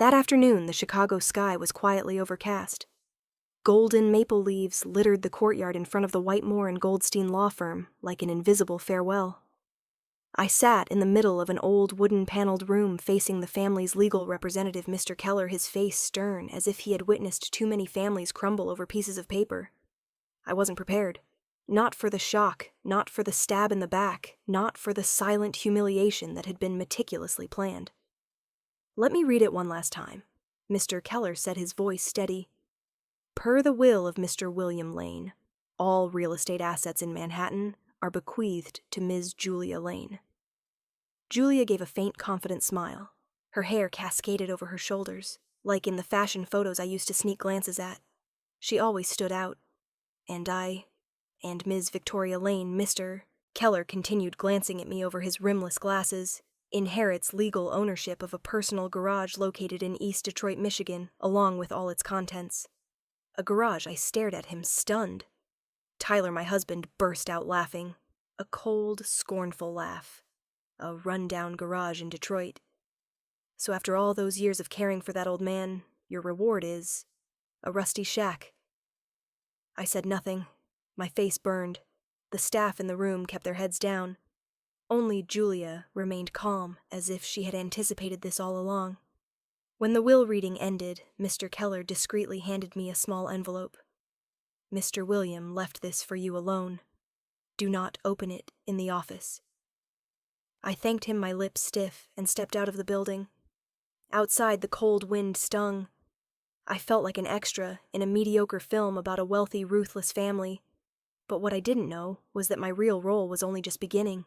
That afternoon, the Chicago sky was quietly overcast. Golden maple leaves littered the courtyard in front of the Whitemore and Goldstein law firm like an invisible farewell. I sat in the middle of an old wooden-paneled room facing the family's legal representative, Mr. Keller, his face stern, as if he had witnessed too many families crumble over pieces of paper. I wasn't prepared. Not for the shock, not for the stab in the back, not for the silent humiliation that had been meticulously planned. "Let me read it one last time." Mr. Keller said, his voice steady. "Per the will of Mr. William Lane, all real estate assets in Manhattan are bequeathed to Ms. Julia Lane." Julia gave a faint, confident smile. Her hair cascaded over her shoulders, like in the fashion photos I used to sneak glances at. She always stood out. And Ms. Victoria Lane, Mr. Keller continued glancing at me over his rimless glasses, inherits legal ownership of a personal garage located in East Detroit, Michigan, along with all its contents. A garage. I stared at him, stunned. Tyler, my husband, burst out laughing. A cold, scornful laugh. A run-down garage in Detroit. "So after all those years of caring for that old man, your reward is a rusty shack." I said nothing. My face burned. The staff in the room kept their heads down. Only Julia remained calm, as if she had anticipated this all along. When the will reading ended, Mr. Keller discreetly handed me a small envelope. "Mr. William left this for you alone. Do not open it in the office." I thanked him, my lips stiff, and stepped out of the building. Outside, the cold wind stung. I felt like an extra in a mediocre film about a wealthy, ruthless family. But what I didn't know was that my real role was only just beginning.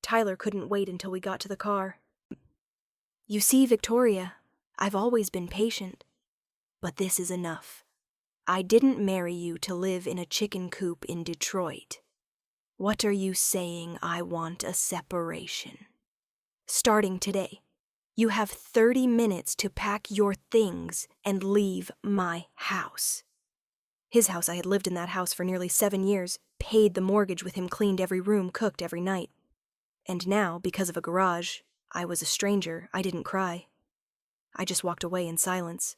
Tyler couldn't wait until we got to the car. "You see, Victoria, I've always been patient. But this is enough. I didn't marry you to live in a chicken coop in Detroit. What are you saying? I want a separation. Starting today, you have 30 minutes to pack your things and leave my house." His house. I had lived in that house for nearly 7 years, paid the mortgage with him, cleaned every room, cooked every night. And now, because of a garage, I was a stranger. I didn't cry. I just walked away in silence.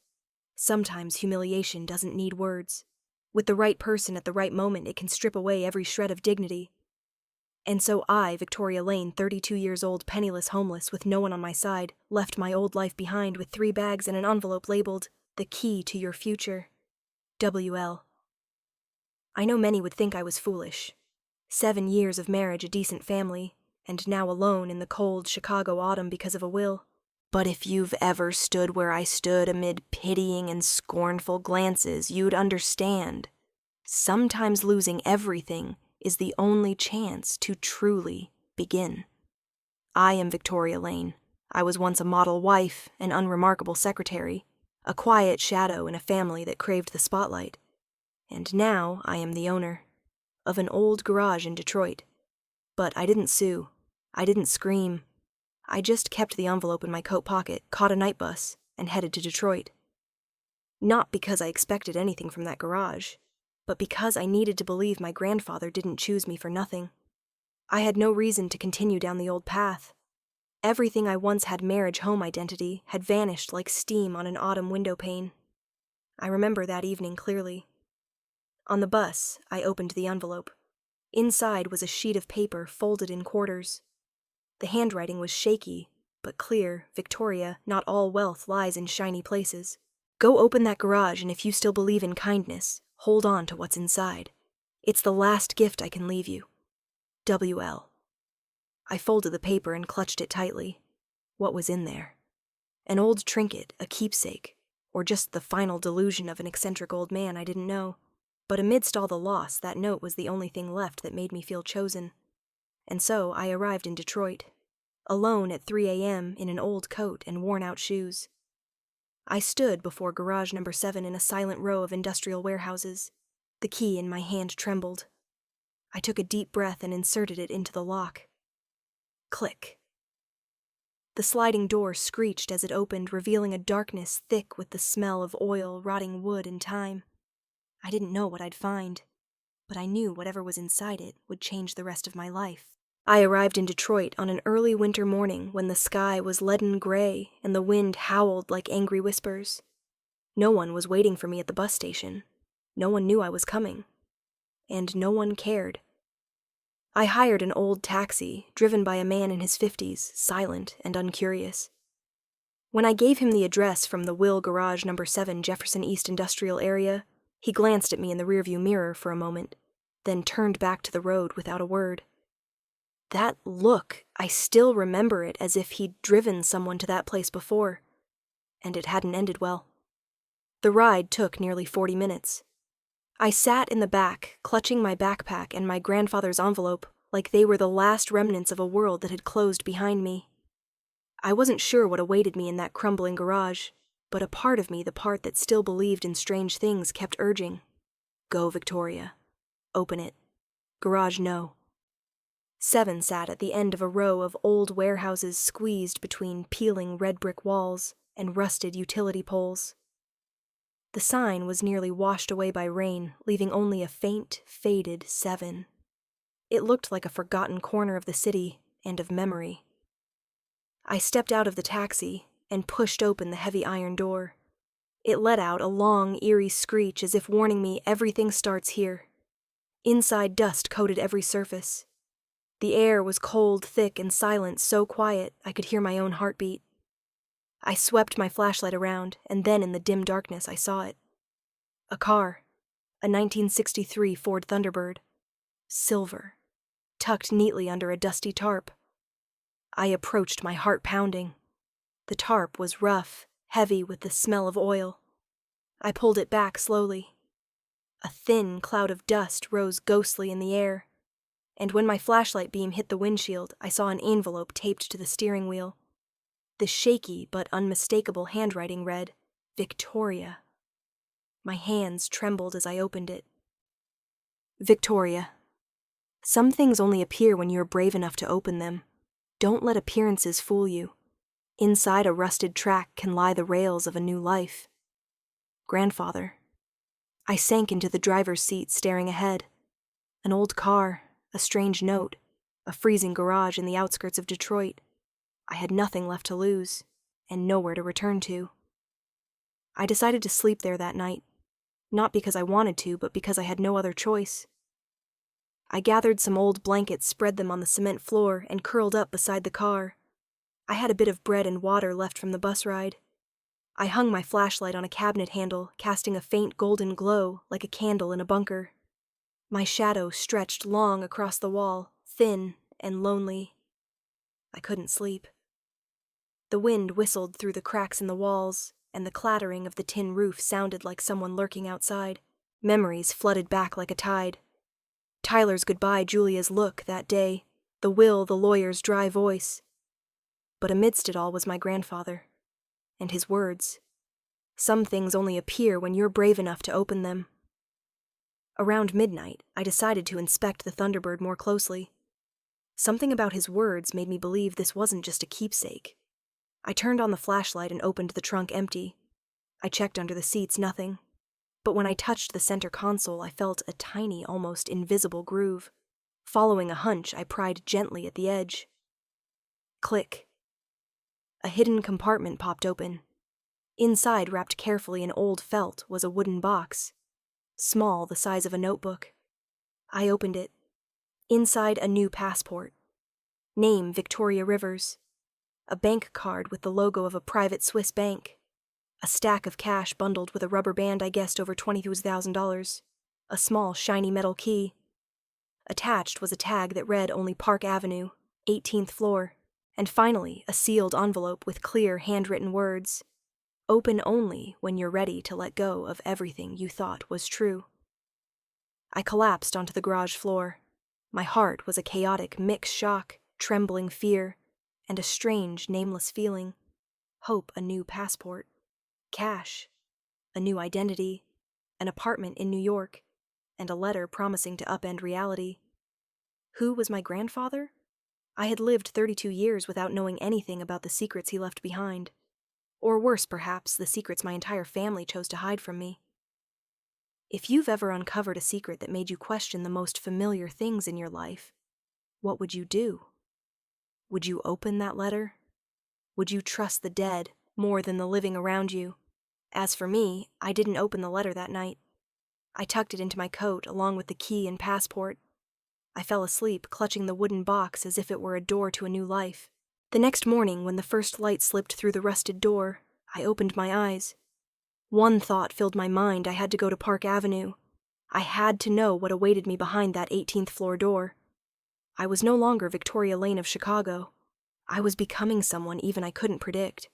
Sometimes humiliation doesn't need words. With the right person at the right moment, it can strip away every shred of dignity. And so I, Victoria Lane, 32 years old, penniless, homeless, with no one on my side, left my old life behind with 3 bags and an envelope labeled, "The key to your future. WL." I know many would think I was foolish. 7 years of marriage, a decent family, and now alone in the cold Chicago autumn because of a will. But if you've ever stood where I stood amid pitying and scornful glances, you'd understand. Sometimes losing everything is the only chance to truly begin. I am Victoria Lane. I was once a model wife, an unremarkable secretary, a quiet shadow in a family that craved the spotlight. And now I am the owner of an old garage in Detroit. But I didn't sue. I didn't scream. I just kept the envelope in my coat pocket, caught a night bus, and headed to Detroit. Not because I expected anything from that garage, but because I needed to believe my grandfather didn't choose me for nothing. I had no reason to continue down the old path. Everything I once had marriage home identity had vanished like steam on an autumn window pane. I remember that evening clearly. On the bus, I opened the envelope. Inside was a sheet of paper folded in quarters. The handwriting was shaky, but clear. "Victoria, not all wealth lies in shiny places. Go open that garage, and if you still believe in kindness, hold on to what's inside. It's the last gift I can leave you. WL." I folded the paper and clutched it tightly. What was in there? An old trinket, a keepsake, or just the final delusion of an eccentric old man I didn't know. But amidst all the loss, that note was the only thing left that made me feel chosen. And so I arrived in Detroit, alone at 3 a.m. in an old coat and worn-out shoes. I stood before garage number 7 in a silent row of industrial warehouses. The key in my hand trembled. I took a deep breath and inserted it into the lock. Click. The sliding door screeched as it opened, revealing a darkness thick with the smell of oil, rotting wood, and time. I didn't know what I'd find, but I knew whatever was inside it would change the rest of my life. I arrived in Detroit on an early winter morning when the sky was leaden gray and the wind howled like angry whispers. No one was waiting for me at the bus station. No one knew I was coming. And no one cared. I hired an old taxi, driven by a man in his 50s, silent and uncurious. When I gave him the address from the Will Garage No. 7 Jefferson East Industrial Area, he glanced at me in the rearview mirror for a moment, then turned back to the road without a word. That look, I still remember it as if he'd driven someone to that place before, and it hadn't ended well. The ride took nearly 40 minutes. I sat in the back, clutching my backpack and my grandfather's envelope like they were the last remnants of a world that had closed behind me. I wasn't sure what awaited me in that crumbling garage, but a part of me, the part that still believed in strange things, kept urging, "Go, Victoria. Open it. Garage no." 7 sat at the end of a row of old warehouses squeezed between peeling red brick walls and rusted utility poles. The sign was nearly washed away by rain, leaving only a faint, faded 7. It looked like a forgotten corner of the city and of memory. I stepped out of the taxi and pushed open the heavy iron door. It let out a long, eerie screech as if warning me everything starts here. Inside dust coated every surface. The air was cold, thick, and silent, so quiet I could hear my own heartbeat. I swept my flashlight around, and then in the dim darkness I saw it. A car, a 1963 Ford Thunderbird, silver, tucked neatly under a dusty tarp. I approached, my heart pounding. The tarp was rough, heavy with the smell of oil. I pulled it back slowly. A thin cloud of dust rose ghostly in the air, and when my flashlight beam hit the windshield, I saw an envelope taped to the steering wheel. The shaky but unmistakable handwriting read, "Victoria." My hands trembled as I opened it. Victoria. Some things only appear when you're brave enough to open them. Don't let appearances fool you. Inside a rusted track can lie the rails of a new life. Grandfather. I sank into the driver's seat, staring ahead. An old car, a strange note, a freezing garage in the outskirts of Detroit. I had nothing left to lose, and nowhere to return to. I decided to sleep there that night, not because I wanted to, but because I had no other choice. I gathered some old blankets, spread them on the cement floor, and curled up beside the car. I had a bit of bread and water left from the bus ride. I hung my flashlight on a cabinet handle, casting a faint golden glow like a candle in a bunker. My shadow stretched long across the wall, thin and lonely. I couldn't sleep. The wind whistled through the cracks in the walls, and the clattering of the tin roof sounded like someone lurking outside. Memories flooded back like a tide. Tyler's goodbye, Julia's look that day, the Will, the lawyer's dry voice. But amidst it all was my grandfather, and his words. Some things only appear when you're brave enough to open them. Around midnight, I decided to inspect the Thunderbird more closely. Something about his words made me believe this wasn't just a keepsake. I turned on the flashlight and opened the trunk empty. I checked under the seats, nothing. But when I touched the center console, I felt a tiny, almost invisible groove. Following a hunch, I pried gently at the edge. Click. A hidden compartment popped open. Inside, wrapped carefully in old felt, was a wooden box, small, the size of a notebook. I opened it. Inside, a new passport. Name, Victoria Rivers. A bank card with the logo of a private Swiss bank. A stack of cash bundled with a rubber band I guessed over $22,000. A small, shiny metal key. Attached was a tag that read only Park Avenue, 18th floor. And finally, a sealed envelope with clear, handwritten words. Open only when you're ready to let go of everything you thought was true. I collapsed onto the garage floor. My heart was a chaotic mixed shock, trembling fear, and a strange, nameless feeling. Hope, a new passport. Cash, a new identity, an apartment in New York, and a letter promising to upend reality. Who was my grandfather? I had lived 32 years without knowing anything about the secrets he left behind. Or worse, perhaps, the secrets my entire family chose to hide from me. If you've ever uncovered a secret that made you question the most familiar things in your life, What would you do? Would you open that letter? Would you trust the dead more than the living around you? As for me, I didn't open the letter that night. I tucked it into my coat along with the key and passport. I fell asleep, clutching the wooden box as if it were a door to a new life. The next morning, when the first light slipped through the rusted door, I opened my eyes. One thought filled my mind: I had to go to Park Avenue. I had to know what awaited me behind that 18th floor door. I was no longer Victoria Lane of Chicago. I was becoming someone even I couldn't predict.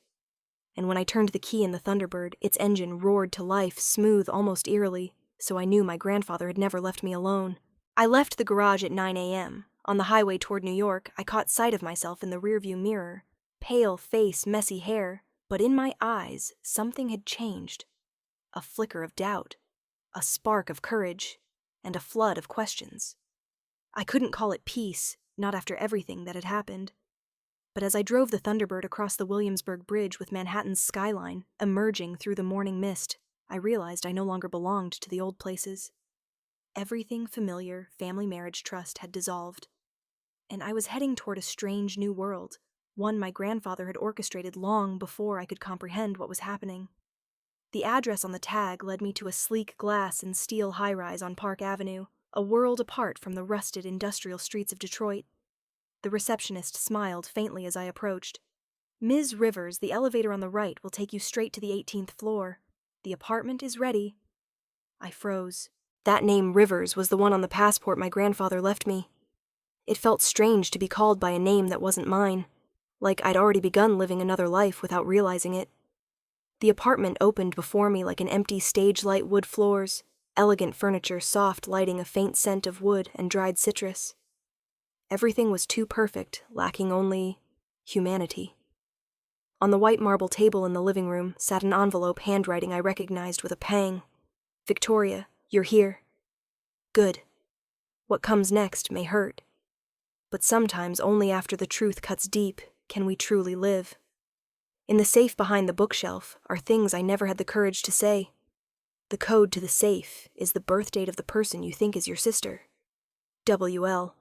And when I turned the key in the Thunderbird, its engine roared to life, smooth, almost eerily, so I knew my grandfather had never left me alone. I left the garage at 9 a.m. On the highway toward New York, I caught sight of myself in the rearview mirror. Pale face, messy hair, but in my eyes, something had changed. A flicker of doubt, a spark of courage, and a flood of questions. I couldn't call it peace, not after everything that had happened. But as I drove the Thunderbird across the Williamsburg Bridge with Manhattan's skyline emerging through the morning mist, I realized I no longer belonged to the old places. Everything familiar family marriage trust had dissolved, and I was heading toward a strange new world, one my grandfather had orchestrated long before I could comprehend what was happening. The address on the tag led me to a sleek glass and steel high-rise on Park Avenue, a world apart from the rusted industrial streets of Detroit. The receptionist smiled faintly as I approached. "Ms. Rivers, the elevator on the right will take you straight to the 18th floor. The apartment is ready." I froze. That name Rivers was the one on the passport my grandfather left me. It felt strange to be called by a name that wasn't mine, like I'd already begun living another life without realizing it. The apartment opened before me like an empty stage-light wood floors, elegant furniture soft lighting a faint scent of wood and dried citrus. Everything was too perfect, lacking only humanity. On the white marble table in the living room sat an envelope handwriting I recognized with a pang. "Victoria, you're here." Good. What comes next may hurt. But sometimes only after the truth cuts deep can we truly live. In the safe behind the bookshelf are things I never had the courage to say. The code to the safe is the birth date of the person you think is your sister. WL.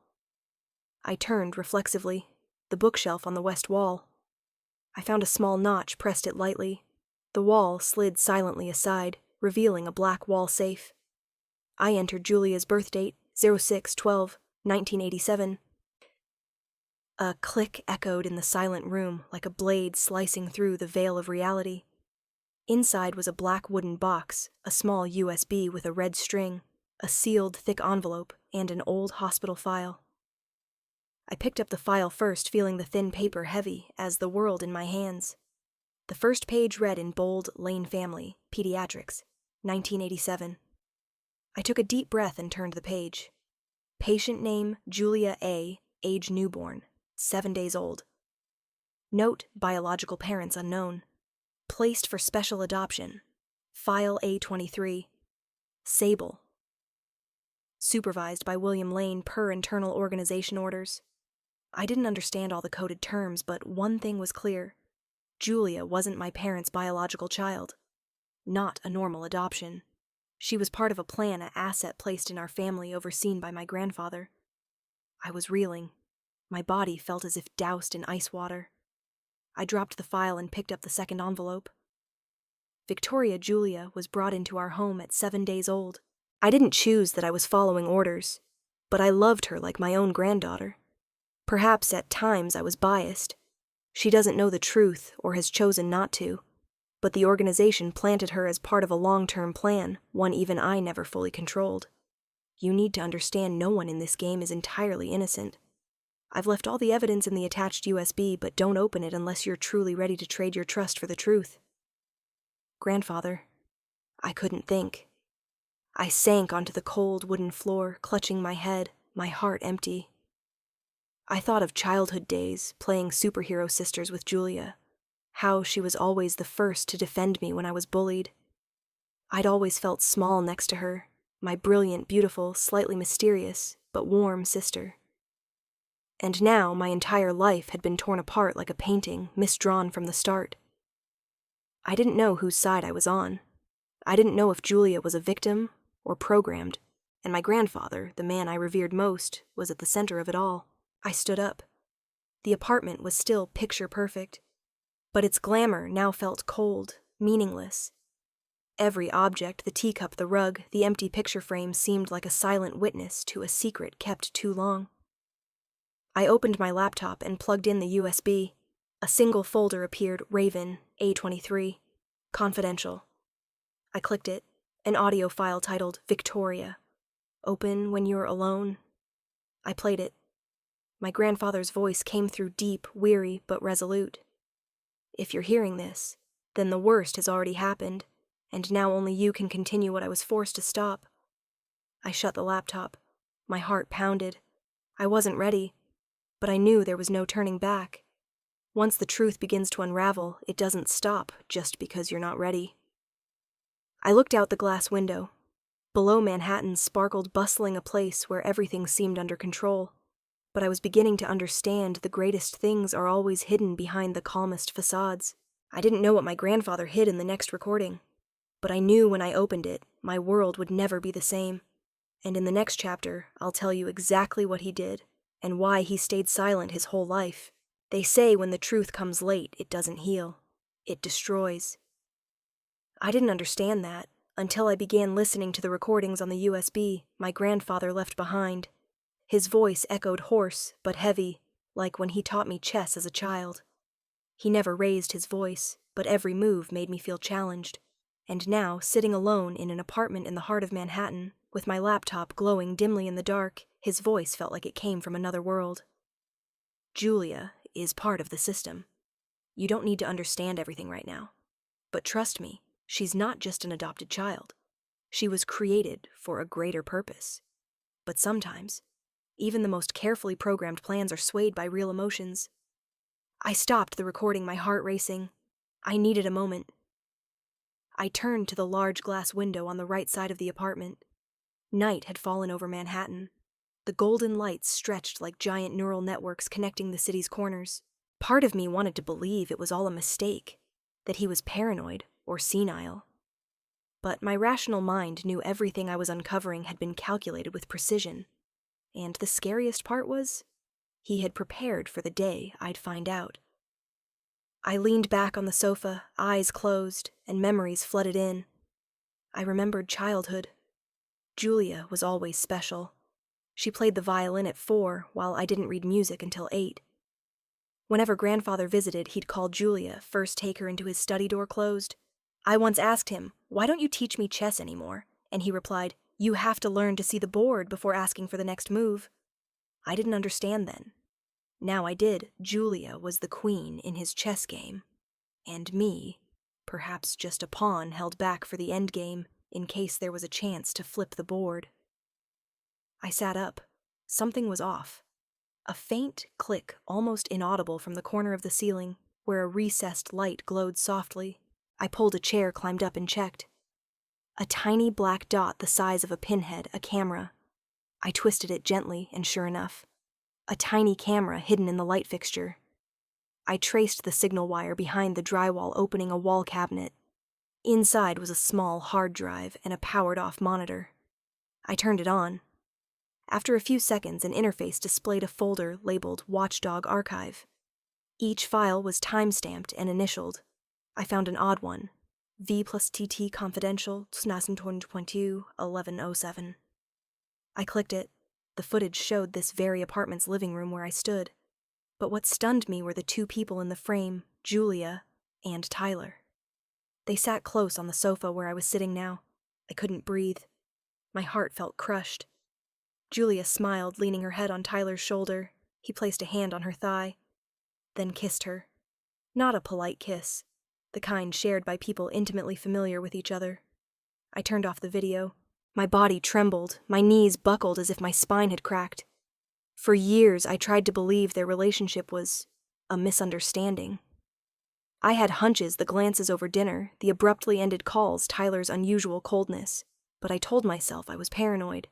I turned reflexively, the bookshelf on the west wall. I found a small notch, pressed it lightly. The wall slid silently aside, revealing a black wall safe. I entered Julia's birth date, 06/12/1987. A click echoed in the silent room like a blade slicing through the veil of reality. Inside was a black wooden box, a small USB with a red string, a sealed thick envelope, and an old hospital file. I picked up the file first, feeling the thin paper heavy as the world in my hands. The first page read in bold, Lane Family, Pediatrics, 1987. I took a deep breath and turned the page. Patient name, Julia A., age newborn, 7 days old. Note, biological parents unknown. Placed for special adoption. File A23. Sable. Supervised by William Lane per internal organization orders. I didn't understand all the coded terms, but one thing was clear. Julia wasn't my parents' biological child. Not a normal adoption. She was part of a plan, an asset placed in our family overseen by my grandfather. I was reeling. My body felt as if doused in ice water. I dropped the file and picked up the second envelope. Victoria Julia was brought into our home at 7 days old. I didn't choose that I was following orders, but I loved her like my own granddaughter. Perhaps at times I was biased. She doesn't know the truth or has chosen not to, but the organization planted her as part of a long-term plan, one even I never fully controlled. You need to understand no one in this game is entirely innocent. I've left all the evidence in the attached USB, but don't open it unless you're truly ready to trade your trust for the truth. Grandfather. I couldn't think. I sank onto the cold wooden floor, clutching my head, my heart empty. I thought of childhood days, playing superhero sisters with Julia, how she was always the first to defend me when I was bullied. I'd always felt small next to her, my brilliant, beautiful, slightly mysterious, but warm sister. And now my entire life had been torn apart like a painting, misdrawn from the start. I didn't know whose side I was on. I didn't know if Julia was a victim or programmed, and my grandfather, the man I revered most, was at the center of it all. I stood up. The apartment was still picture perfect, but its glamour now felt cold, meaningless. Every object, the teacup, the rug, the empty picture frame, seemed like a silent witness to a secret kept too long. I opened my laptop and plugged in the USB. A single folder appeared, Raven, A23, confidential. I clicked it, an audio file titled Victoria. Open when you're alone. I played it. My grandfather's voice came through deep, weary, but resolute. If you're hearing this, then the worst has already happened, and now only you can continue what I was forced to stop. I shut the laptop. My heart pounded. I wasn't ready, but I knew there was no turning back. Once the truth begins to unravel, it doesn't stop just because you're not ready. I looked out the glass window. Below Manhattan sparkled bustling a place where everything seemed under control. But I was beginning to understand the greatest things are always hidden behind the calmest facades. I didn't know what my grandfather hid in the next recording, but I knew when I opened it, my world would never be the same. And in the next chapter, I'll tell you exactly what he did, and why he stayed silent his whole life. They say when the truth comes late, it doesn't heal. It destroys. I didn't understand that until I began listening to the recordings on the USB my grandfather left behind. His voice echoed hoarse but heavy, like when he taught me chess as a child. He never raised his voice, but every move made me feel challenged. And now, sitting alone in an apartment in the heart of Manhattan, with my laptop glowing dimly in the dark, his voice felt like it came from another world. Julia is part of the system. You don't need to understand everything right now. But trust me, she's not just an adopted child. She was created for a greater purpose. But sometimes, even the most carefully programmed plans are swayed by real emotions. I stopped the recording, my heart racing. I needed a moment. I turned to the large glass window on the right side of the apartment. Night had fallen over Manhattan. The golden lights stretched like giant neural networks connecting the city's corners. Part of me wanted to believe it was all a mistake, that he was paranoid or senile. But my rational mind knew everything I was uncovering had been calculated with precision. And the scariest part was, he had prepared for the day I'd find out. I leaned back on the sofa, eyes closed, and memories flooded in. I remembered childhood. Julia was always special. She played the violin at 4, while I didn't read music until 8. Whenever grandfather visited, he'd call Julia, first take her into his study door closed. I once asked him, "Why don't you teach me chess anymore?" And he replied, "You have to learn to see the board before asking for the next move." I didn't understand then. Now I did. Julia was the queen in his chess game. And me, perhaps just a pawn held back for the endgame, in case there was a chance to flip the board. I sat up. Something was off. A faint click, almost inaudible from the corner of the ceiling, where a recessed light glowed softly. I pulled a chair, climbed up, and checked. A tiny black dot the size of a pinhead, a camera. I twisted it gently, and sure enough, a tiny camera hidden in the light fixture. I traced the signal wire behind the drywall, opening a wall cabinet. Inside was a small hard drive and a powered-off monitor. I turned it on. After a few seconds, an interface displayed a folder labeled Watchdog Archive. Each file was time-stamped and initialed. I found an odd one. V+TT Confidential 2022-1107. I clicked it. The footage showed this very apartment's living room where I stood. But what stunned me were the two people in the frame, Julia and Tyler. They sat close on the sofa where I was sitting now. I couldn't breathe. My heart felt crushed. Julia smiled, leaning her head on Tyler's shoulder. He placed a hand on her thigh, then kissed her. Not a polite kiss, the kind shared by people intimately familiar with each other. I turned off the video. My body trembled, my knees buckled as if my spine had cracked. For years, I tried to believe their relationship was a misunderstanding. I had hunches, the glances over dinner, the abruptly ended calls, Tyler's unusual coldness. But I told myself I was paranoid,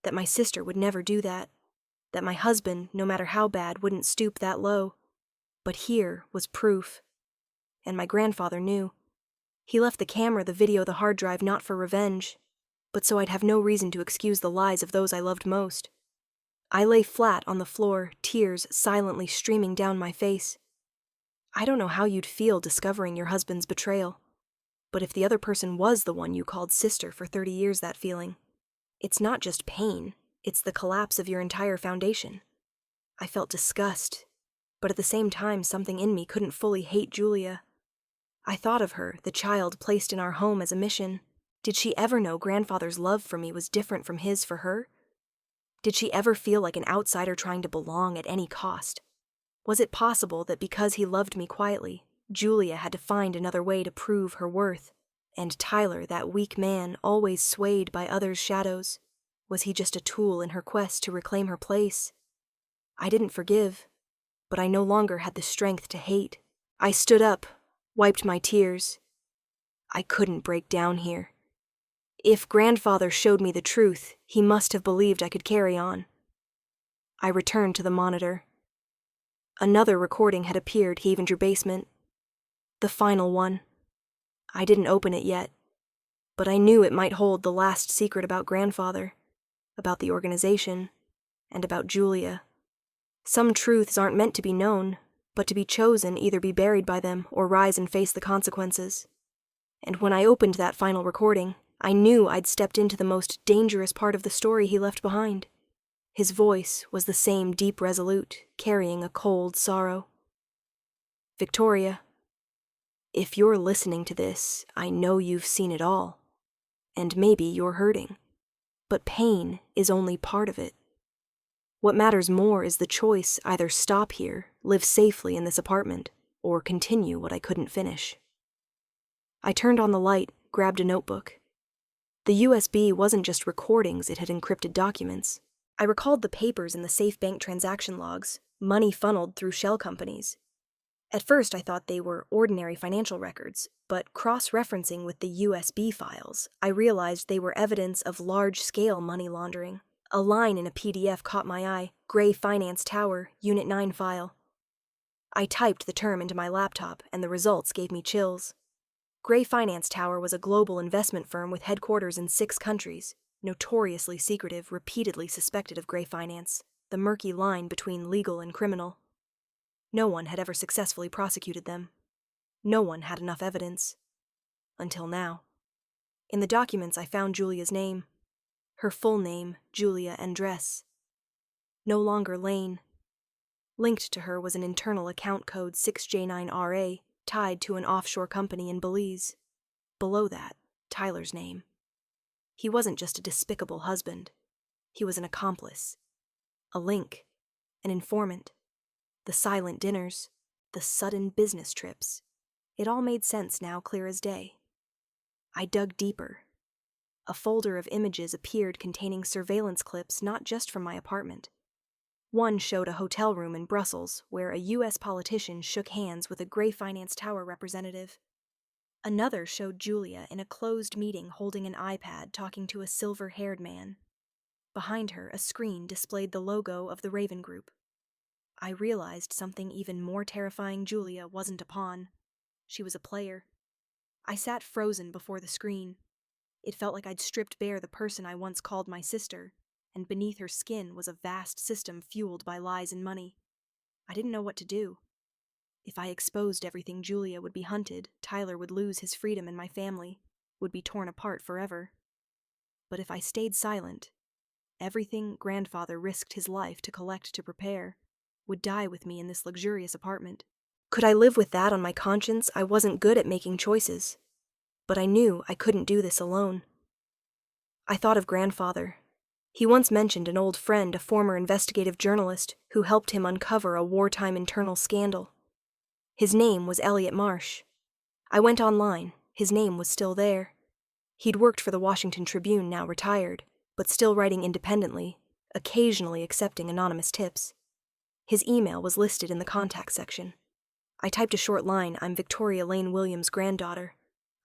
that my sister would never do that, that my husband, no matter how bad, wouldn't stoop that low. But here was proof. And my grandfather knew. He left the camera, the video, the hard drive, not for revenge, but so I'd have no reason to excuse the lies of those I loved most. I lay flat on the floor, tears silently streaming down my face. I don't know how you'd feel discovering your husband's betrayal, but if the other person was the one you called sister for 30 years, that feeling, it's not just pain, it's the collapse of your entire foundation. I felt disgust, but at the same time something in me couldn't fully hate Julia. I thought of her, the child placed in our home as a mission. Did she ever know grandfather's love for me was different from his for her? Did she ever feel like an outsider trying to belong at any cost? Was it possible that because he loved me quietly, Julia had to find another way to prove her worth? And Tyler, that weak man, always swayed by others' shadows, was he just a tool in her quest to reclaim her place? I didn't forgive, but I no longer had the strength to hate. I stood up, wiped my tears. I couldn't break down here. If grandfather showed me the truth, he must have believed I could carry on. I returned to the monitor. Another recording had appeared, heaved into your basement. The final one. I didn't open it yet, but I knew it might hold the last secret about grandfather, about the organization, and about Julia. Some truths aren't meant to be known, but to be chosen, either be buried by them or rise and face the consequences. And when I opened that final recording, I knew I'd stepped into the most dangerous part of the story he left behind. His voice was the same deep resolute, carrying a cold sorrow. Victoria, if you're listening to this, I know you've seen it all. And maybe you're hurting. But pain is only part of it. What matters more is the choice: either stop here, live safely in this apartment, or continue what I couldn't finish. I turned on the light, grabbed a notebook. The USB wasn't just recordings, it had encrypted documents. I recalled the papers in the safe bank transaction logs, money funneled through shell companies. At first I thought they were ordinary financial records, but cross-referencing with the USB files, I realized they were evidence of large-scale money laundering. A line in a PDF caught my eye: Gray Finance Tower, Unit 9 file. I typed the term into my laptop, and the results gave me chills. Gray Finance Tower was a global investment firm with headquarters in 6 countries, notoriously secretive, repeatedly suspected of gray finance, the murky line between legal and criminal. No one had ever successfully prosecuted them. No one had enough evidence. Until now. In the documents I found Julia's name. Her full name, Julia Andress. No longer Lane. Linked to her was an internal account code 6J9RA, tied to an offshore company in Belize. Below that, Tyler's name. He wasn't just a despicable husband. He was an accomplice. A link. An informant. The silent dinners. The sudden business trips. It all made sense now, clear as day. I dug deeper. A folder of images appeared containing surveillance clips not just from my apartment. One showed a hotel room in Brussels where a U.S. politician shook hands with a Gray Finance Tower representative. Another showed Julia in a closed meeting holding an iPad talking to a silver-haired man. Behind her, a screen displayed the logo of the Raven Group. I realized something even more terrifying: Julia wasn't a pawn. She was a player. I sat frozen before the screen. It felt like I'd stripped bare the person I once called my sister, and beneath her skin was a vast system fueled by lies and money. I didn't know what to do. If I exposed everything, Julia would be hunted, Tyler would lose his freedom, and my family would be torn apart forever. But if I stayed silent, everything grandfather risked his life to collect, to prepare, would die with me in this luxurious apartment. Could I live with that on my conscience? I wasn't good at making choices. But I knew I couldn't do this alone. I thought of grandfather. He once mentioned an old friend, a former investigative journalist, who helped him uncover a wartime internal scandal. His name was Elliot Marsh. I went online. His name was still there. He'd worked for the Washington Tribune, now retired, but still writing independently, occasionally accepting anonymous tips. His email was listed in the contact section. I typed a short line: I'm Victoria Lane Williams' granddaughter.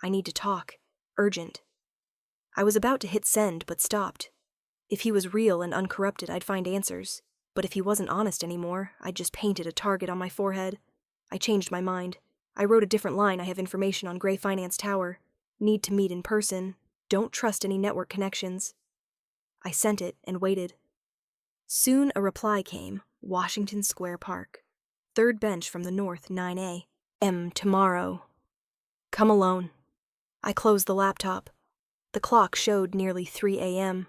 I need to talk. Urgent. I was about to hit send, but stopped. If he was real and uncorrupted, I'd find answers. But if he wasn't honest anymore, I'd just painted a target on my forehead. I changed my mind. I wrote a different line: I have information on Gray Finance Tower. Need to meet in person. Don't trust any network connections. I sent it and waited. Soon a reply came, Washington Square Park. Third bench from the north, 9 a.m. tomorrow. Come alone. I closed the laptop. The clock showed nearly 3 a.m.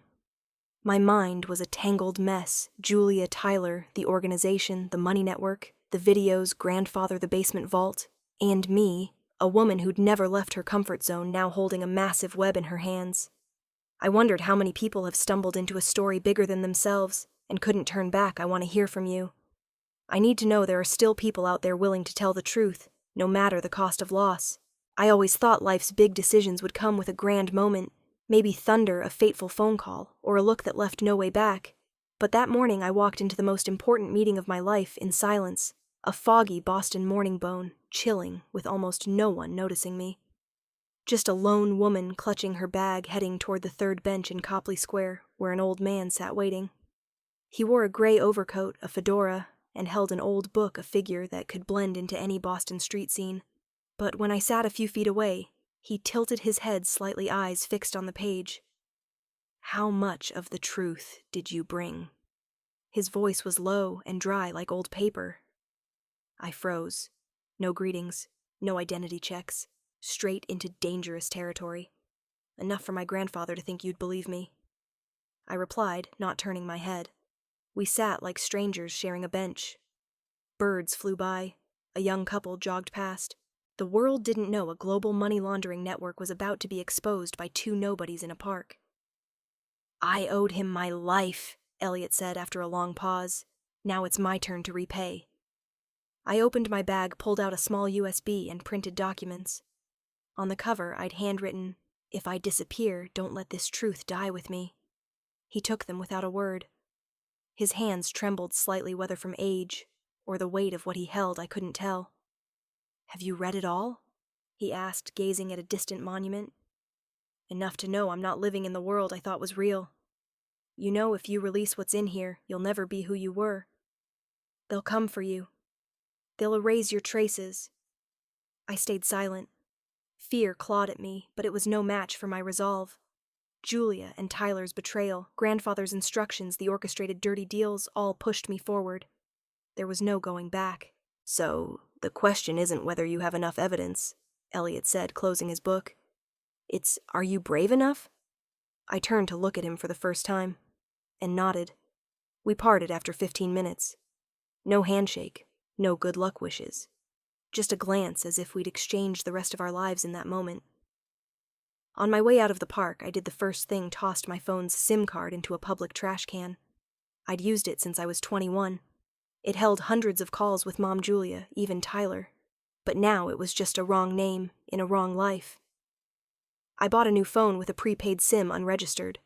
My mind was a tangled mess. Julia Tyler, the organization, the money network, the videos, grandfather, the basement vault, and me, a woman who'd never left her comfort zone, now holding a massive web in her hands. I wondered how many people have stumbled into a story bigger than themselves and couldn't turn back. I want to hear from you. I need to know there are still people out there willing to tell the truth, no matter the cost of loss. I always thought life's big decisions would come with a grand moment, maybe thunder, a fateful phone call, or a look that left no way back. But that morning I walked into the most important meeting of my life in silence, a foggy Boston morning bone, chilling, with almost no one noticing me. Just a lone woman clutching her bag heading toward the third bench in Copley Square, where an old man sat waiting. He wore a gray overcoat, a fedora, and held an old book, a figure that could blend into any Boston street scene. But when I sat a few feet away, he tilted his head slightly, eyes fixed on the page. How much of the truth did you bring? His voice was low and dry like old paper. I froze. No greetings, no identity checks. Straight into dangerous territory. Enough for my grandfather to think you'd believe me. I replied, not turning my head. We sat like strangers sharing a bench. Birds flew by. A young couple jogged past. The world didn't know a global money laundering network was about to be exposed by two nobodies in a park. I owed him my life, Elliot said after a long pause. Now it's my turn to repay. I opened my bag, pulled out a small USB, and printed documents. On the cover, I'd handwritten, "If I disappear, don't let this truth die with me." He took them without a word. His hands trembled slightly, whether from age or the weight of what he held, I couldn't tell. "Have you read it all?" he asked, gazing at a distant monument. "Enough to know I'm not living in the world I thought was real. You know, if you release what's in here, you'll never be who you were. They'll come for you. They'll erase your traces." I stayed silent. Fear clawed at me, but it was no match for my resolve. Julia and Tyler's betrayal, grandfather's instructions, the orchestrated dirty deals, all pushed me forward. There was no going back. "So, the question isn't whether you have enough evidence," Elliot said, closing his book. "It's, are you brave enough?" I turned to look at him for the first time, and nodded. We parted after 15 minutes. No handshake, no good luck wishes. Just a glance as if we'd exchanged the rest of our lives in that moment. On my way out of the park, I did the first thing, tossed my phone's SIM card into a public trash can. I'd used it since I was 21. It held hundreds of calls with Mom Julia, even Tyler. But now it was just a wrong name in a wrong life. I bought a new phone with a prepaid SIM unregistered.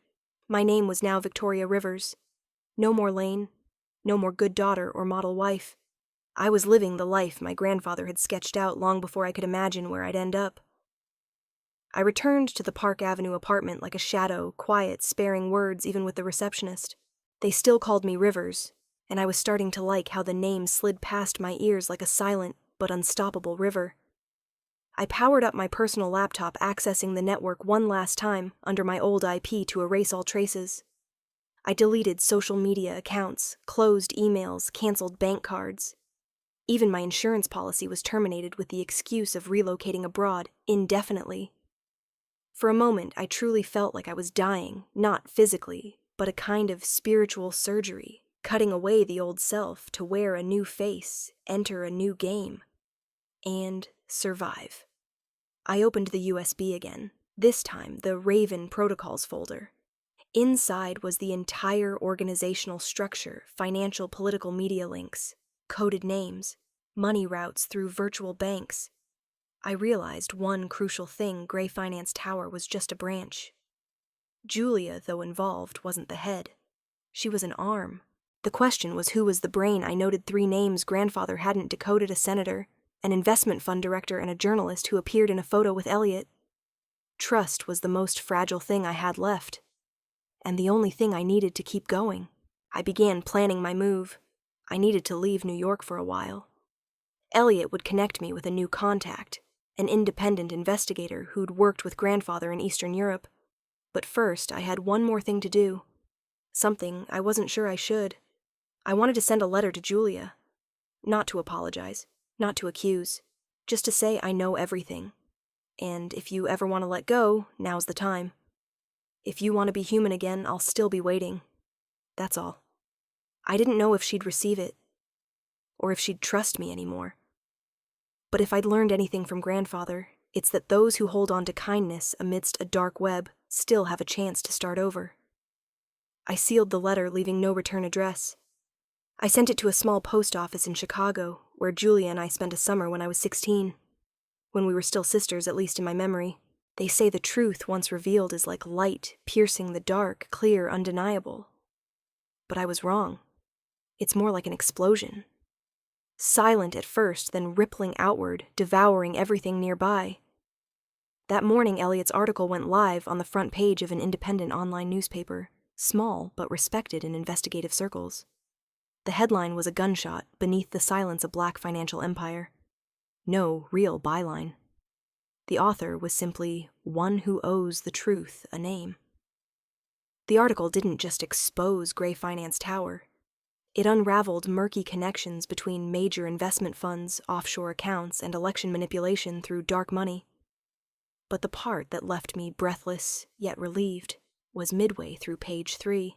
My name was now Victoria Rivers. No more Lane, no more good daughter or model wife. I was living the life my grandfather had sketched out long before I could imagine where I'd end up. I returned to the Park Avenue apartment like a shadow, quiet, sparing words even with the receptionist. They still called me Rivers, and I was starting to like how the name slid past my ears like a silent but unstoppable river. I powered up my personal laptop, accessing the network one last time under my old IP to erase all traces. I deleted social media accounts, closed emails, canceled bank cards. Even my insurance policy was terminated with the excuse of relocating abroad indefinitely. For a moment, I truly felt like I was dying, not physically, but a kind of spiritual surgery, cutting away the old self to wear a new face, enter a new game, and survive. I opened the USB again, this time the Raven Protocols folder. Inside was the entire organizational structure, financial, political media links, coded names, money routes through virtual banks. I realized one crucial thing: Gray Finance Tower was just a branch. Julia, though involved, wasn't the head. She was an arm. The question was, who was the brain? I noted 3 names grandfather hadn't decoded: a senator, an investment fund director, and a journalist who appeared in a photo with Elliot. Trust was the most fragile thing I had left, and the only thing I needed to keep going. I began planning my move. I needed to leave New York for a while. Elliot would connect me with a new contact, an independent investigator who'd worked with grandfather in Eastern Europe. But first, I had one more thing to do. Something I wasn't sure I should. I wanted to send a letter to Julia. Not to apologize, not to accuse, just to say I know everything. And if you ever want to let go, now's the time. If you want to be human again, I'll still be waiting. That's all. I didn't know if she'd receive it, or if she'd trust me anymore. But if I'd learned anything from Grandfather, it's that those who hold on to kindness amidst a dark web still have a chance to start over. I sealed the letter, leaving no return address. I sent it to a small post office in Chicago, where Julia and I spent a summer when I was 16. When we were still sisters, at least in my memory. They say the truth once revealed is like light, piercing the dark, clear, undeniable. But I was wrong. It's more like an explosion. Silent at first, then rippling outward, devouring everything nearby. That morning, Elliot's article went live on the front page of an independent online newspaper, small but respected in investigative circles. The headline was a gunshot beneath the silence of black financial empire. No real byline. The author was simply one who owes the truth a name. The article didn't just expose Gray Finance Tower. It unraveled murky connections between major investment funds, offshore accounts, and election manipulation through dark money. But the part that left me breathless, yet relieved, was midway through page 3.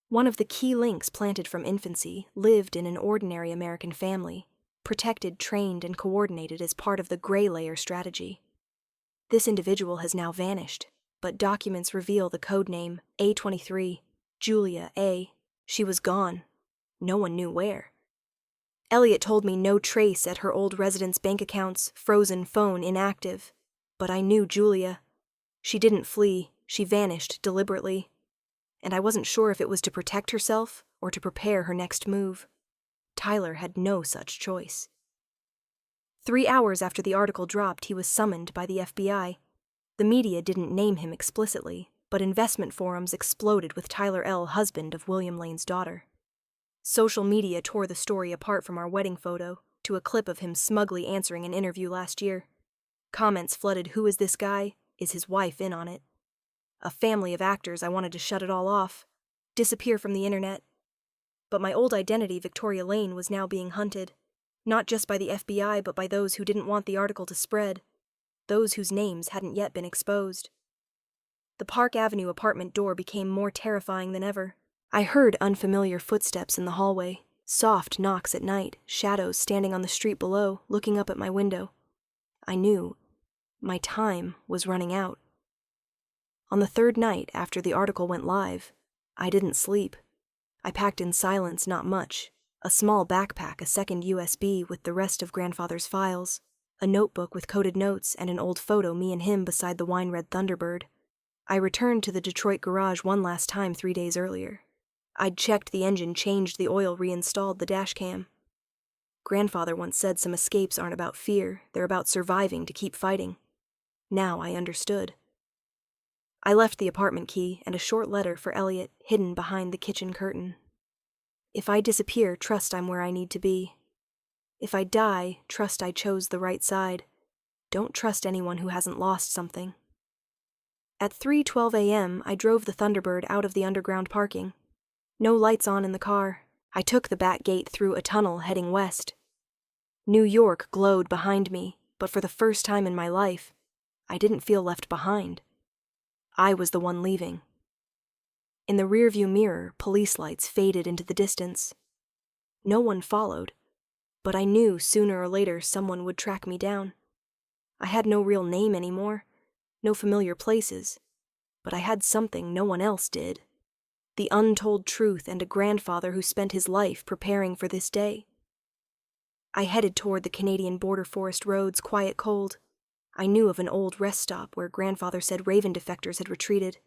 One of the key links planted from infancy lived in an ordinary American family, protected, trained, and coordinated as part of the gray layer strategy. This individual has now vanished, but documents reveal the codename A23, Julia A. She was gone. No one knew where. Elliot told me no trace at her old residence bank accounts, frozen phone inactive. But I knew Julia. She didn't flee, she vanished deliberately. And I wasn't sure if it was to protect herself or to prepare her next move. Tyler had no such choice. 3 hours after the article dropped, he was summoned by the FBI. The media didn't name him explicitly, but investment forums exploded with Tyler L., husband of William Lane's daughter. Social media tore the story apart from our wedding photo to a clip of him smugly answering an interview last year. Comments flooded, "Who is this guy? Is his wife in on it?" A family of actors. I wanted to shut it all off, disappear from the internet. But my old identity, Victoria Lane, was now being hunted, not just by the FBI, but by those who didn't want the article to spread, those whose names hadn't yet been exposed. The Park Avenue apartment door became more terrifying than ever. I heard unfamiliar footsteps in the hallway, soft knocks at night, shadows standing on the street below, looking up at my window. I knew my time was running out. On the 3rd night after the article went live, I didn't sleep. I packed in silence, not much. A small backpack, a second USB with the rest of Grandfather's files, a notebook with coded notes, and an old photo, me and him beside the wine-red Thunderbird. I returned to the Detroit garage one last time 3 days earlier. I'd checked the engine, changed the oil, reinstalled the dash cam. Grandfather once said some escapes aren't about fear, they're about surviving to keep fighting. Now I understood. I left the apartment key and a short letter for Elliot hidden behind the kitchen curtain. If I disappear, trust I'm where I need to be. If I die, trust I chose the right side. Don't trust anyone who hasn't lost something. At 3:12 a.m., I drove the Thunderbird out of the underground parking. No lights on in the car. I took the back gate through a tunnel heading west. New York glowed behind me, but for the first time in my life, I didn't feel left behind. I was the one leaving. In the rearview mirror, police lights faded into the distance. No one followed, but I knew sooner or later someone would track me down. I had no real name anymore, no familiar places, but I had something no one else did. The untold truth and a grandfather who spent his life preparing for this day. I headed toward the Canadian border forest roads, quiet cold. I knew of an old rest stop where Grandfather said Raven defectors had retreated.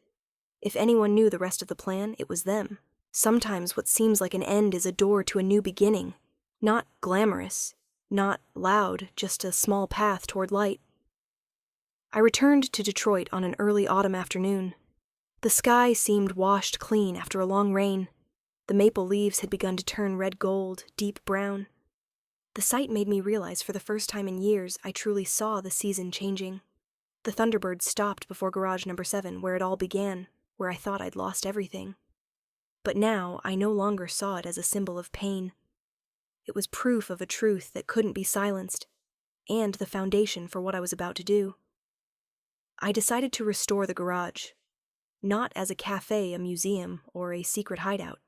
If anyone knew the rest of the plan, it was them. Sometimes what seems like an end is a door to a new beginning. Not glamorous, not loud, just a small path toward light. I returned to Detroit on an early autumn afternoon. The sky seemed washed clean after a long rain. The maple leaves had begun to turn red gold, deep brown. The sight made me realize for the first time in years I truly saw the season changing. The Thunderbird stopped before garage number 7, where it all began, where I thought I'd lost everything. But now I no longer saw it as a symbol of pain. It was proof of a truth that couldn't be silenced, and the foundation for what I was about to do. I decided to restore the garage, not as a cafe, a museum, or a secret hideout.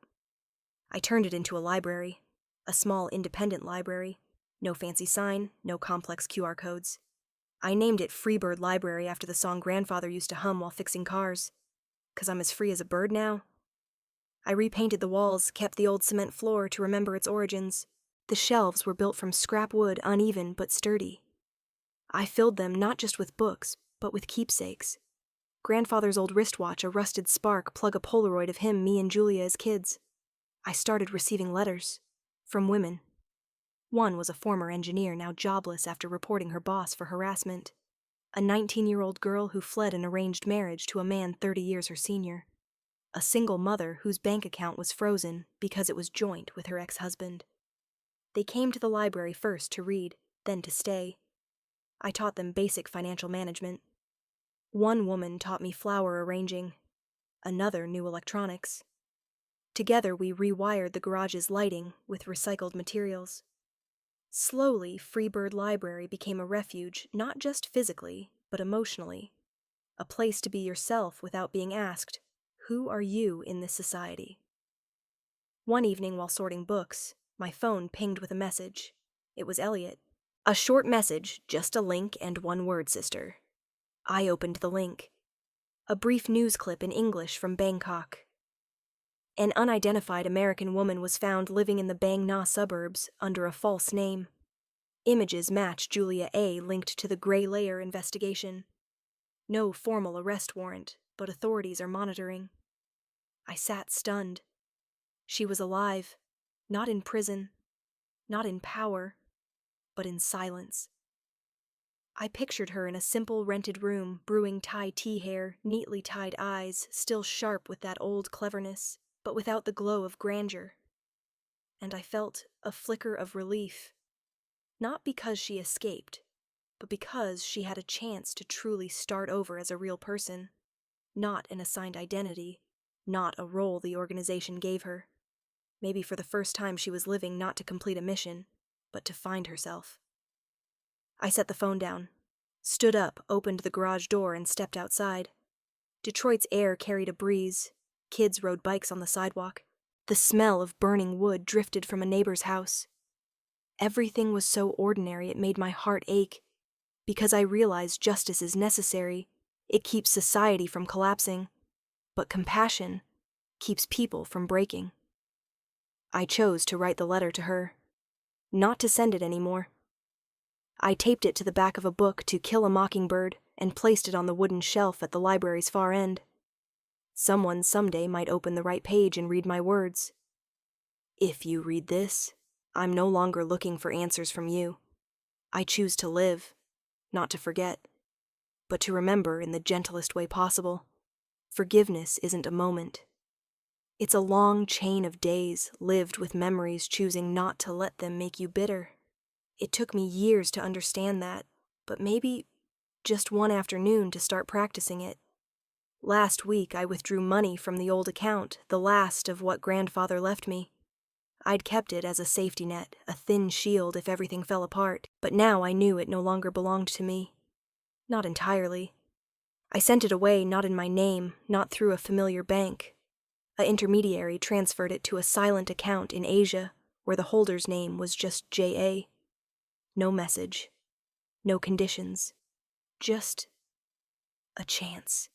I turned it into a library, a small independent library, no fancy sign, no complex QR codes. I named it Freebird Library after the song Grandfather used to hum while fixing cars. 'Cause I'm as free as a bird now. I repainted the walls, kept the old cement floor to remember its origins. The shelves were built from scrap wood, uneven but sturdy. I filled them not just with books, but with keepsakes. Grandfather's old wristwatch, a rusted spark, plug a Polaroid of him, me, and Julia as kids. I started receiving letters. From women. One was a former engineer, now jobless after reporting her boss for harassment. A 19-year-old girl who fled an arranged marriage to a man 30 years her senior. A single mother whose bank account was frozen because it was joint with her ex-husband. They came to the library first to read, then to stay. I taught them basic financial management. One woman taught me flower arranging. Another knew electronics. Together we rewired the garage's lighting with recycled materials. Slowly, Freebird Library became a refuge, not just physically, but emotionally. A place to be yourself without being asked, who are you in this society? One evening while sorting books, my phone pinged with a message. It was Elliot. A short message, just a link and one word, sister. I opened the link. A brief news clip in English from Bangkok. An unidentified American woman was found living in the Bang Na suburbs under a false name. Images match Julia A. linked to the Gray Layer investigation. No formal arrest warrant, but authorities are monitoring. I sat stunned. She was alive, not in prison, not in power, but in silence. I pictured her in a simple rented room, brewing Thai tea hair, neatly tied eyes, still sharp with that old cleverness, but without the glow of grandeur. And I felt a flicker of relief. Not because she escaped, but because she had a chance to truly start over as a real person. Not an assigned identity, not a role the organization gave her. Maybe for the first time she was living not to complete a mission, but to find herself. I set the phone down, stood up, opened the garage door, and stepped outside. Detroit's air carried a breeze. Kids rode bikes on the sidewalk. The smell of burning wood drifted from a neighbor's house. Everything was so ordinary it made my heart ache. Because I realized justice is necessary. It keeps society from collapsing. But compassion keeps people from breaking. I chose to write the letter to her. Not to send it anymore. I taped it to the back of a book to kill a mockingbird and placed it on the wooden shelf at the library's far end. Someone someday might open the right page and read my words. If you read this, I'm no longer looking for answers from you. I choose to live, not to forget, but to remember in the gentlest way possible. Forgiveness isn't a moment. It's a long chain of days lived with memories choosing not to let them make you bitter. It took me years to understand that, but maybe just one afternoon to start practicing it. Last week I withdrew money from the old account, the last of what grandfather left me. I'd kept it as a safety net, a thin shield if everything fell apart, but now I knew it no longer belonged to me. Not entirely. I sent it away not in my name, not through a familiar bank. An intermediary transferred it to a silent account in Asia, where the holder's name was just J.A. No message. No conditions. Just a chance.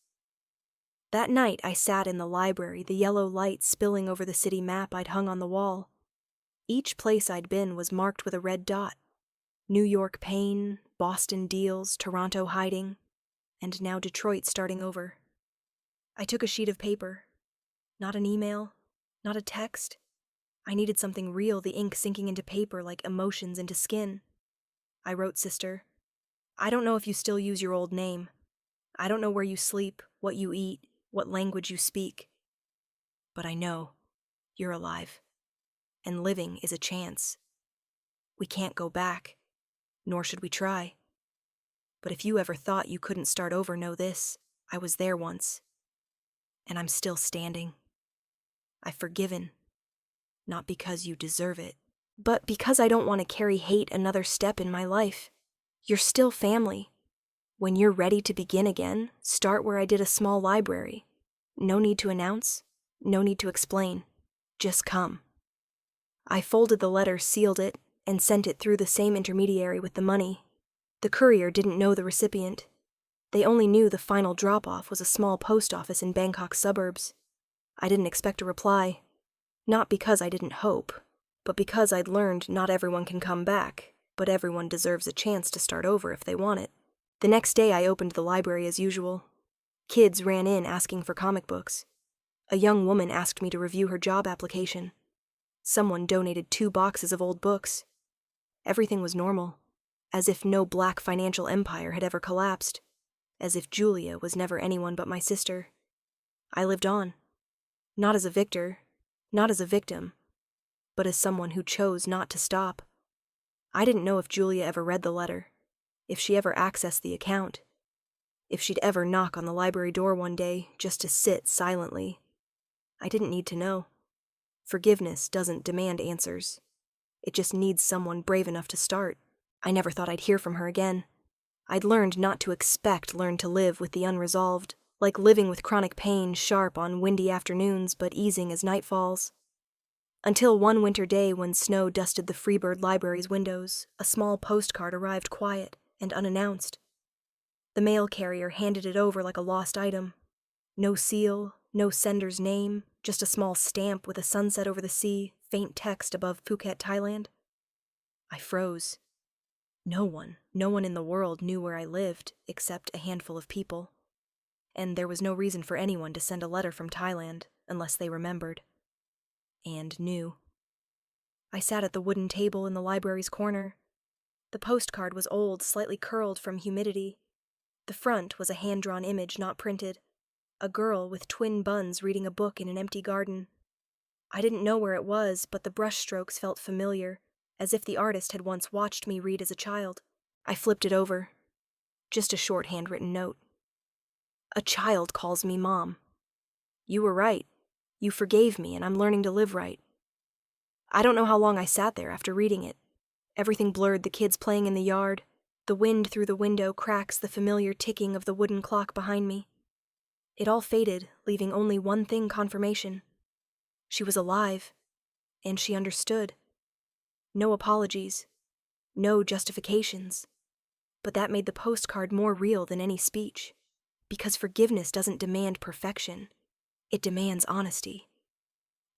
That night I sat in the library, the yellow light spilling over the city map I'd hung on the wall. Each place I'd been was marked with a red dot. New York pain, Boston deals, Toronto hiding, and now Detroit starting over. I took a sheet of paper. Not an email, not a text. I needed something real, the ink sinking into paper like emotions into skin. I wrote, Sister, I don't know if you still use your old name. I don't know where you sleep, what you eat, what language you speak. But I know you're alive, and living is a chance. We can't go back, nor should we try. But if you ever thought you couldn't start over, know this, I was there once, and I'm still standing. I've forgiven. Not because you deserve it, but because I don't want to carry hate another step in my life. You're still family. When you're ready to begin again, start where I did, a small library. No need to announce, no need to explain. Just come. I folded the letter, sealed it, and sent it through the same intermediary with the money. The courier didn't know the recipient. They only knew the final drop-off was a small post office in Bangkok's suburbs. I didn't expect a reply. Not because I didn't hope, but because I'd learned not everyone can come back, but everyone deserves a chance to start over if they want it. The next day I opened the library as usual. Kids ran in asking for comic books. A young woman asked me to review her job application. Someone donated 2 boxes of old books. Everything was normal, as if no black financial empire had ever collapsed, as if Julia was never anyone but my sister. I lived on, not as a victor, not as a victim, but as someone who chose not to stop. I didn't know if Julia ever read the letter, if she ever accessed the account, if she'd ever knock on the library door one day just to sit silently. I didn't need to know. Forgiveness doesn't demand answers. It just needs someone brave enough to start. I never thought I'd hear from her again. I'd learned not to learn to live with the unresolved, like living with chronic pain, sharp on windy afternoons but easing as night falls. Until one winter day when snow dusted the Freebird Library's windows, a small postcard arrived quiet and unannounced. The mail carrier handed it over like a lost item. No seal, no sender's name, just a small stamp with a sunset over the sea, faint text above Phuket, Thailand. I froze. No one in the world knew where I lived, except a handful of people. And there was no reason for anyone to send a letter from Thailand, unless they remembered. And knew. I sat at the wooden table in the library's corner. The postcard was old, slightly curled from humidity. The front was a hand-drawn image, not printed. A girl with twin buns reading a book in an empty garden. I didn't know where it was, but the brushstrokes felt familiar, as if the artist had once watched me read as a child. I flipped it over. Just a short handwritten note. A child calls me Mom. You were right. You forgave me, and I'm learning to live right. I don't know how long I sat there after reading it. Everything blurred, the kids playing in the yard. The wind through the window cracks the familiar ticking of the wooden clock behind me. It all faded, leaving only one thing confirmation. She was alive, and she understood. No apologies, no justifications. But that made the postcard more real than any speech, because forgiveness doesn't demand perfection. It demands honesty.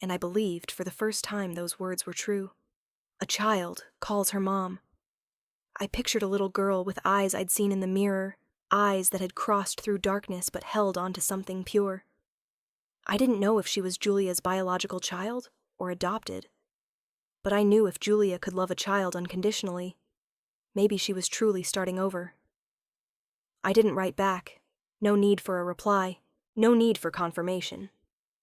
And I believed for the first time those words were true. A child calls her mom. I pictured a little girl with eyes I'd seen in the mirror, eyes that had crossed through darkness but held onto something pure. I didn't know if she was Julia's biological child or adopted. But I knew if Julia could love a child unconditionally, maybe she was truly starting over. I didn't write back. No need for a reply. No need for confirmation.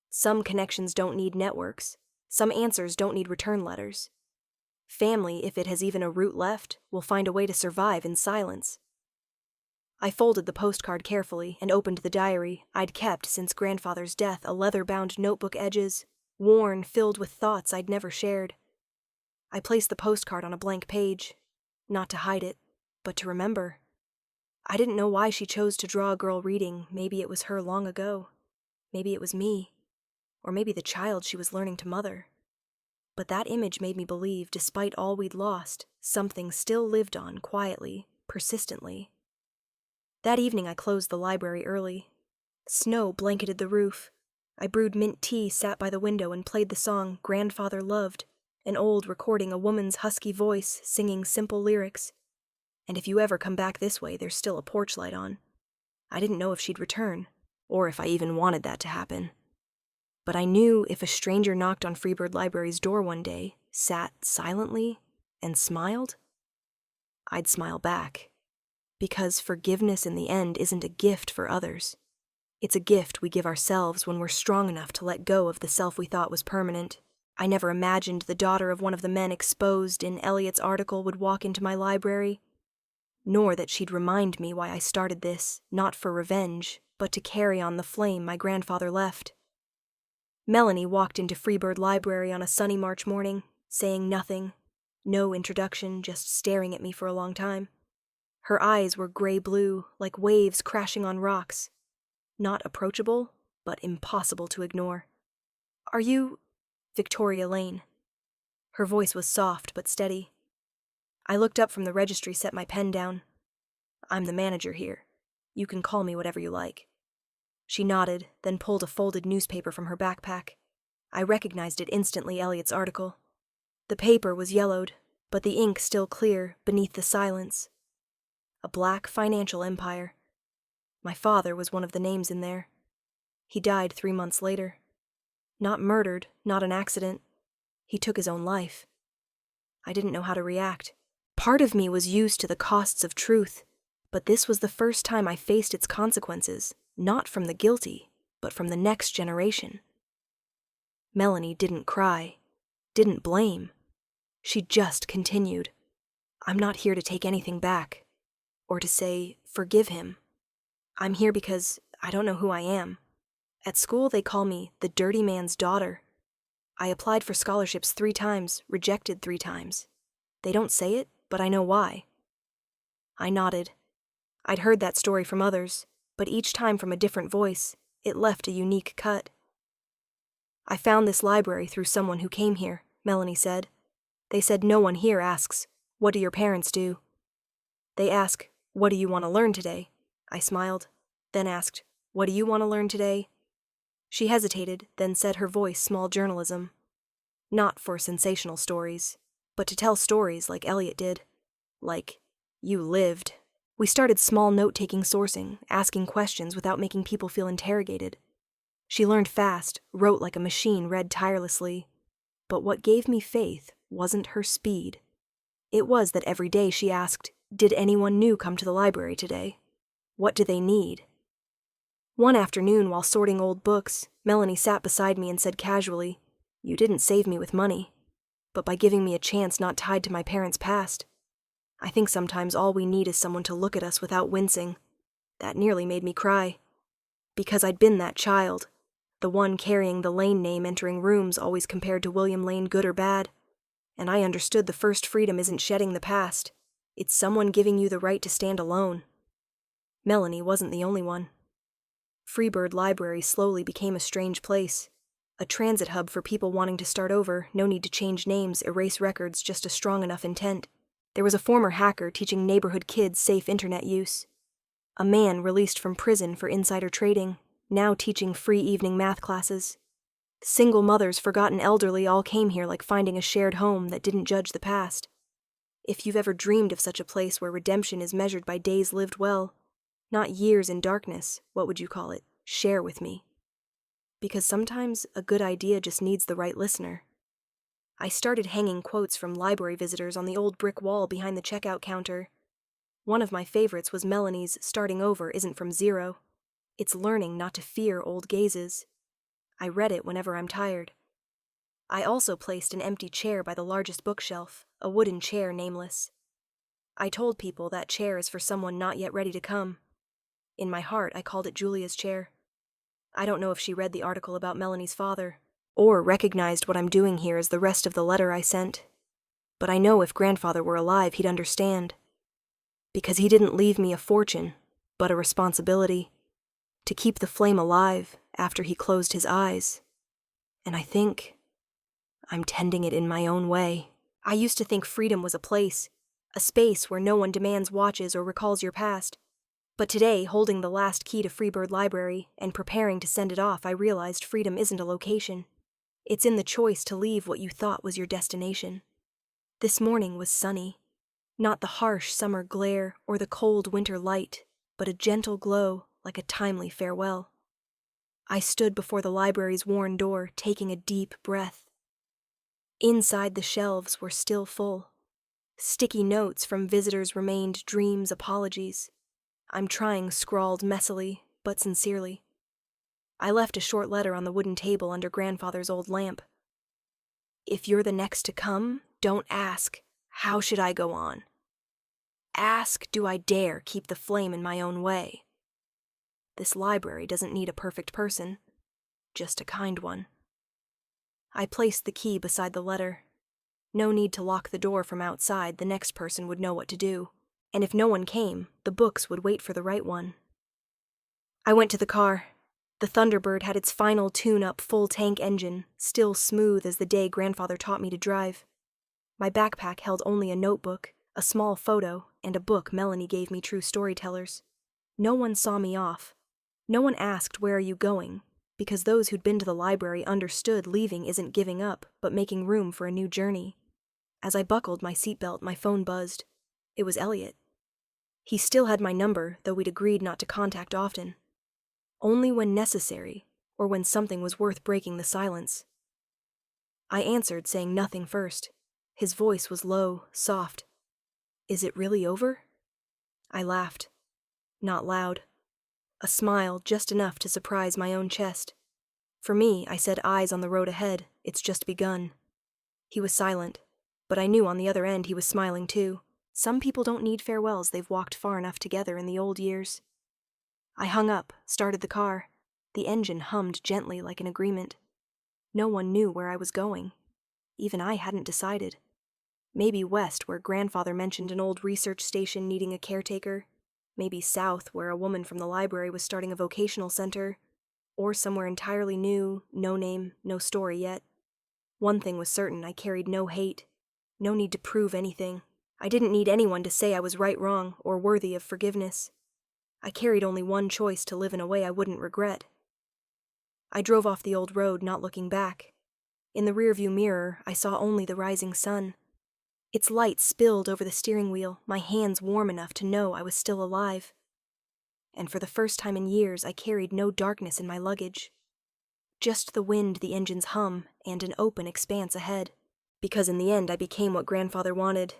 Some connections don't need networks. Some answers don't need return letters. Family, if it has even a root left, will find a way to survive in silence. I folded the postcard carefully and opened the diary I'd kept since grandfather's death, a leather-bound notebook edges, worn, filled with thoughts I'd never shared. I placed the postcard on a blank page, not to hide it, but to remember. I didn't know why she chose to draw a girl reading. Maybe it was her long ago. Maybe it was me. Or maybe the child she was learning to mother. But that image made me believe, despite all we'd lost, something still lived on quietly, persistently. That evening I closed the library early. Snow blanketed the roof. I brewed mint tea, sat by the window, and played the song Grandfather Loved, an old recording, a woman's husky voice singing simple lyrics. And if you ever come back this way, there's still a porch light on. I didn't know if she'd return, or if I even wanted that to happen. But I knew if a stranger knocked on Freebird Library's door one day, sat silently, and smiled, I'd smile back. Because forgiveness in the end isn't a gift for others. It's a gift we give ourselves when we're strong enough to let go of the self we thought was permanent. I never imagined the daughter of one of the men exposed in Eliot's article would walk into my library, nor that she'd remind me why I started this, not for revenge, but to carry on the flame my grandfather left. Melanie walked into Freebird Library on a sunny March morning, saying nothing, no introduction, just staring at me for a long time. Her eyes were gray-blue, like waves crashing on rocks. Not approachable, but impossible to ignore. "Are you—" "Victoria Lane." Her voice was soft but steady. I looked up from the registry, set my pen down. "I'm the manager here. You can call me whatever you like." She nodded, then pulled a folded newspaper from her backpack. I recognized it instantly, Elliot's article. The paper was yellowed, but the ink still clear beneath the silence. A black financial empire. My father was one of the names in there. He died 3 months later. Not murdered, not an accident. He took his own life. I didn't know how to react. Part of me was used to the costs of truth, but this was the first time I faced its consequences, not from the guilty, but from the next generation. Melanie didn't cry, didn't blame. She just continued. "I'm not here to take anything back, or to say, forgive him. I'm here because I don't know who I am. At school they call me the dirty man's daughter. I applied for scholarships 3 times, rejected 3 times. They don't say it, but I know why." I nodded. I'd heard that story from others, but each time from a different voice, it left a unique cut. "I found this library through someone who came here," Melanie said. "They said no one here asks, 'What do your parents do?' They ask, 'What do you want to learn today?'" I smiled, then asked, "What do you want to learn today?" She hesitated, then said, her voice small journalism. "Not for sensational stories, but to tell stories like Elliot did. Like, you lived." We started small note-taking sourcing, asking questions without making people feel interrogated. She learned fast, wrote like a machine, read tirelessly. But what gave me faith wasn't her speed. It was that every day she asked, "Did anyone new come to the library today? What do they need?" One afternoon, while sorting old books, Melanie sat beside me and said casually, "You didn't save me with money, but by giving me a chance not tied to my parents' past. I think sometimes all we need is someone to look at us without wincing." That nearly made me cry. Because I'd been that child, the one carrying the Lane name entering rooms always compared to William Lane good or bad. And I understood the first freedom isn't shedding the past. It's someone giving you the right to stand alone. Melanie wasn't the only one. Freebird Library slowly became a strange place. A transit hub for people wanting to start over, no need to change names, erase records, just a strong enough intent. There was a former hacker teaching neighborhood kids safe internet use. A man released from prison for insider trading, now teaching free evening math classes. Single mothers, forgotten elderly, all came here like finding a shared home that didn't judge the past. If you've ever dreamed of such a place where redemption is measured by days lived well, not years in darkness, what would you call it? Share with me. Because sometimes a good idea just needs the right listener. I started hanging quotes from library visitors on the old brick wall behind the checkout counter. One of my favorites was Melanie's "Starting over isn't from zero. It's learning not to fear old gazes." I read it whenever I'm tired. I also placed an empty chair by the largest bookshelf, a wooden chair nameless. I told people that chair is for someone not yet ready to come. In my heart, I called it Julia's chair. I don't know if she read the article about Melanie's father, or recognized what I'm doing here as the rest of the letter I sent. But I know if grandfather were alive, he'd understand. Because he didn't leave me a fortune, but a responsibility. To keep the flame alive after he closed his eyes. And I think I'm tending it in my own way. I used to think freedom was a place, a space where no one demands watches or recalls your past. But today, holding the last key to Freebird Library and preparing to send it off, I realized freedom isn't a location. It's in the choice to leave what you thought was your destination. This morning was sunny. Not the harsh summer glare or the cold winter light, but a gentle glow like a timely farewell. I stood before the library's worn door, taking a deep breath. Inside the shelves were still full. Sticky notes from visitors remained, dreams, apologies. I'm trying scrawled messily, but sincerely. I left a short letter on the wooden table under grandfather's old lamp. "If you're the next to come, don't ask, 'How should I go on?' Ask, 'Do I dare keep the flame in my own way?' This library doesn't need a perfect person, just a kind one." I placed the key beside the letter. No need to lock the door from outside, the next person would know what to do. And if no one came, the books would wait for the right one. I went to the car. The Thunderbird had its final tune-up full-tank engine, still smooth as the day Grandfather taught me to drive. My backpack held only a notebook, a small photo, and a book Melanie gave me, True Storytellers. No one saw me off. No one asked, "Where are you going?" because those who'd been to the library understood leaving isn't giving up, but making room for a new journey. As I buckled my seatbelt, my phone buzzed. It was Elliot. He still had my number, though we'd agreed not to contact often. Only when necessary, or when something was worth breaking the silence. I answered, saying nothing first. His voice was low, soft. "Is it really over?" I laughed. Not loud. A smile, just enough to surprise my own chest. For me, I said, eyes on the road ahead, it's just begun. He was silent, but I knew on the other end he was smiling too. Some people don't need farewells, they've walked far enough together in the old years. I hung up, started the car. The engine hummed gently like an agreement. No one knew where I was going. Even I hadn't decided. Maybe west, where Grandfather mentioned an old research station needing a caretaker. Maybe south, where a woman from the library was starting a vocational center. Or somewhere entirely new, no name, no story yet. One thing was certain, I carried no hate. No need to prove anything. I didn't need anyone to say I was right, wrong, or worthy of forgiveness. I carried only one choice, to live in a way I wouldn't regret. I drove off the old road, not looking back. In the rearview mirror, I saw only the rising sun. Its light spilled over the steering wheel, my hands warm enough to know I was still alive. And for the first time in years, I carried no darkness in my luggage. Just the wind, the engine's hum, and an open expanse ahead. Because in the end, I became what Grandfather wanted.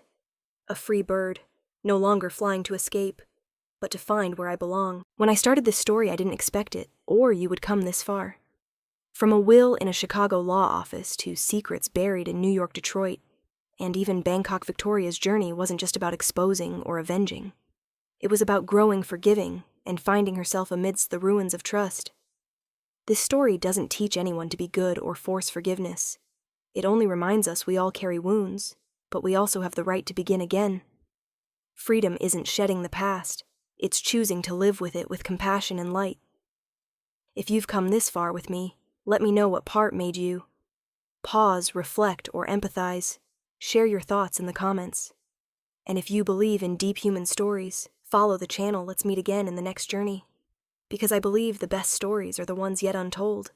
A free bird, no longer flying to escape, but to find where I belong. When I started this story, I didn't expect it, or you would come this far. From a will in a Chicago law office to secrets buried in New York, Detroit, and even Bangkok, Victoria's journey wasn't just about exposing or avenging. It was about growing forgiving and finding herself amidst the ruins of trust. This story doesn't teach anyone to be good or force forgiveness. It only reminds us we all carry wounds, but we also have the right to begin again. Freedom isn't shedding the past, it's choosing to live with it with compassion and light. If you've come this far with me, let me know what part made you. Pause, reflect, or empathize. Share your thoughts in the comments. And if you believe in deep human stories, follow the channel. Let's meet again in the next journey. Because I believe the best stories are the ones yet untold.